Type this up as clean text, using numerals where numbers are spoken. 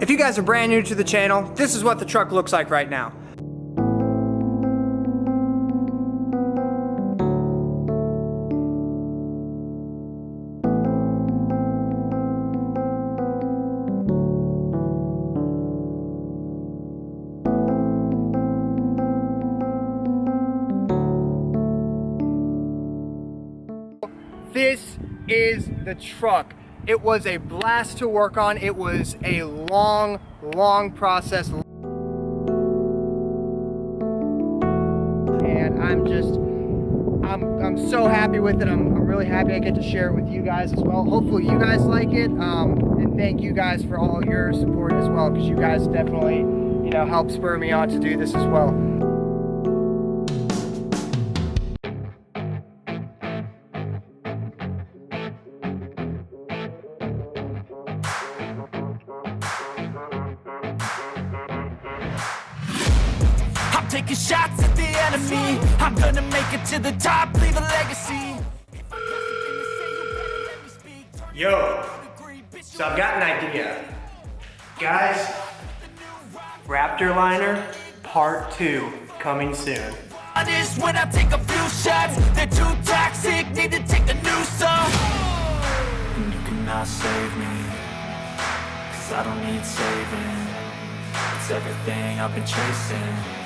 If you guys are brand new to the channel, this is what the truck looks like right now. This is the truck. It was a blast to work on. It was a long process. And I'm so happy with it. I'm really happy I get to share it with you guys as well. Hopefully you guys like it. And thank you guys for all your support as well, because you guys definitely, you know, help spur me on to do this as well. I'm taking shots at the enemy. I'm gonna make it to the top, leave a legacy. Yo, so I've got an idea. Guys, Raptor Liner Part 2 coming soon. Honest, when I take a few shots, they're too toxic, need to take a new song. And you cannot save me, 'cause I don't need saving. It's everything I've been chasing.